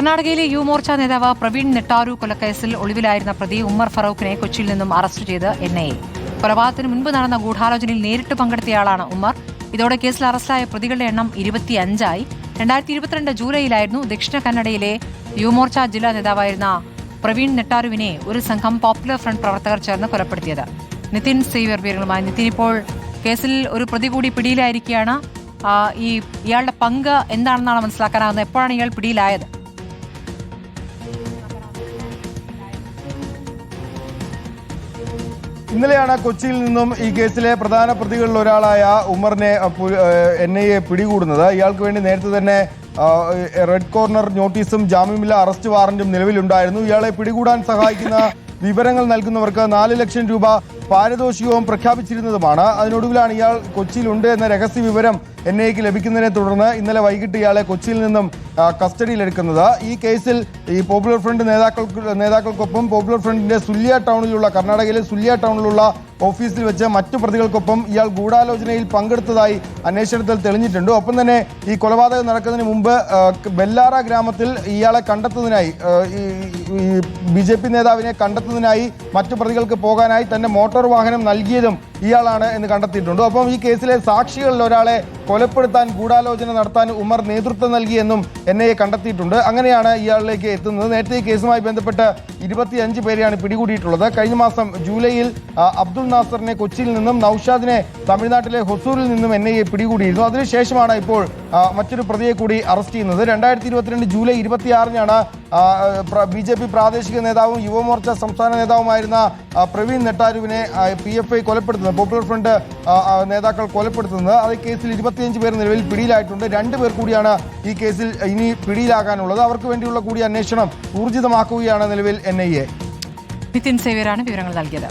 കർണാടകയിലെ യുവമോർച്ച നേതാവ് പ്രവീൺ നെട്ടാരു കൊലക്കേസിൽ ഒളിവിലായിരുന്ന പ്രതി ഉമ്മർ ഫറൂഖിനെ കൊച്ചിയിൽ നിന്നും അറസ്റ്റ് ചെയ്ത് NIA. കൊലപാതകത്തിന് മുൻപ് നടന്ന ഗൂഢാലോചനയിൽ നേരിട്ട് പങ്കെടുത്തയാളാണ് ഉമ്മർ. ഇതോടെ കേസിൽ അറസ്റ്റിലായ പ്രതികളുടെ എണ്ണം 25ആയി. 2022 ജൂലൈയിലായിരുന്നു ദക്ഷിണ കന്നഡയിലെ യുവമോർച്ച ജില്ലാ നേതാവായിരുന്ന പ്രവീൺ നെട്ടാരുവിനെ ഒരു സംഘം പോപ്പുലർ ഫ്രണ്ട് പ്രവർത്തകർ ചേർന്ന് കൊലപ്പെടുത്തിയത്. നിതിൻ സേവ്യർ വിവരങ്ങളുമായി. നിതിൻ, ഇപ്പോൾ കേസിൽ ഒരു പ്രതി കൂടി പിടിയിലായിരിക്കുകയാണ്. ഇയാളുടെ പങ്ക് എന്താണെന്നാണ് മനസ്സിലാക്കാനാകുന്നത്? എപ്പോഴാണ് ഇയാൾ പിടിയിലായത്? ഇന്നലെയാണ് കൊച്ചിയിൽ നിന്നും ഈ കേസിലെ പ്രധാന പ്രതികളിൽ ഒരാളായ ഉമ്മറിനെ NIA പിടികൂടുന്നത്. ഇയാൾക്ക് വേണ്ടി നേരത്തെ തന്നെ റെഡ് കോർണർ നോട്ടീസും ജാമ്യമില്ലാ അറസ്റ്റ് വാറന്റും നിലവിലുണ്ടായിരുന്നു. ഇയാളെ പിടികൂടാൻ സഹായിക്കുന്ന വിവരങ്ങൾ നൽകുന്നവർക്ക് 4 ലക്ഷം രൂപ പാരിതോഷികവും പ്രഖ്യാപിച്ചിരുന്നതുമാണ്. അതിനൊടുവിലാണ് ഇയാൾ കൊച്ചിയിലുണ്ട് എന്ന രഹസ്യ വിവരം NIAക്ക് ലഭിക്കുന്നതിനെ തുടർന്ന് ഇന്നലെ വൈകിട്ട് ഇയാളെ കൊച്ചിയിൽ നിന്നും കസ്റ്റഡിയിലെടുക്കുന്നത്. ഈ കേസിൽ ഈ പോപ്പുലർ ഫ്രണ്ട് നേതാക്കൾക്കൊപ്പം പോപ്പുലർ ഫ്രണ്ടിന്റെ കർണാടകയിലെ സുല്യ ടൗണിലുള്ള ഓഫീസിൽ വെച്ച് മറ്റു പ്രതികൾക്കൊപ്പം ഇയാൾ ഗൂഢാലോചനയിൽ പങ്കെടുത്തതായി അന്വേഷണത്തിൽ തെളിഞ്ഞിട്ടുണ്ട്. ഒപ്പം തന്നെ ഈ കൊലപാതകം നടക്കുന്നതിന് മുമ്പ് ബെല്ലാറ ഗ്രാമത്തിൽ ഇയാളെ കണ്ടെത്തുന്നതിനായി BJP നേതാവിനെ കണ്ടെത്തുന്നതിനായി മറ്റു പ്രതികൾക്ക് പോകാനായി തന്നെ മോട്ടോർ വാഹനം നൽകിയതും ഇയാളാണ് എന്ന് കണ്ടെത്തിയിട്ടുണ്ട്. ഒപ്പം ഈ കേസിലെ സാക്ഷികളിൽ ഒരാളെ കൊലപ്പെടുത്താൻ ഗൂഢാലോചന നടത്താൻ ഉമ്മർ നേതൃത്വം നൽകിയെന്നും NIA കണ്ടെത്തിയിട്ടുണ്ട്. അങ്ങനെയാണ് ഇയാളിലേക്ക് എത്തുന്നത്. നേരത്തെ ഈ കേസുമായി ബന്ധപ്പെട്ട് 25 പേരെയാണ് പിടികൂടിയിട്ടുള്ളത്. കഴിഞ്ഞ മാസം ജൂലൈയിൽ അബ്ദുൾ നാസറിനെ കൊച്ചിയിൽ നിന്നും നൌഷാദിനെ തമിഴ്നാട്ടിലെ ഹൊസൂരിൽ നിന്നും NIA പിടികൂടിയിരുന്നു. അതിനുശേഷമാണ് ഇപ്പോൾ മറ്റൊരു പ്രതിയെ കൂടി അറസ്റ്റ് ചെയ്യുന്നത്. 2022 ജൂലൈ 26-നാണ് BJP പ്രാദേശിക നേതാവും യുവമോർച്ച സംസ്ഥാന നേതാവുമായിരുന്ന പ്രവീൺ നെട്ടാരുവിനെ PFI കൊലപ്പെടുത്തുന്നത്, പോപ്പുലർ ഫ്രണ്ട് നേതാക്കൾ കൊലപ്പെടുത്തുന്നത്. അത് കേസിൽ 25 പേർ നിലവിൽ പിടിയിലായിട്ടുണ്ട്. 2 പേർ കൂടിയാണ് ഈ കേസിൽ ഇനി പിടിയിലാകാനുള്ളത്. അവർക്ക് വേണ്ടിയുള്ള കൂടി അന്വേഷണം ഊർജിതമാക്കുകയാണ് നിലവിൽ NIA. നിതിൻ സേവ്യറാണ് വിവരങ്ങൾ നൽകിയത്.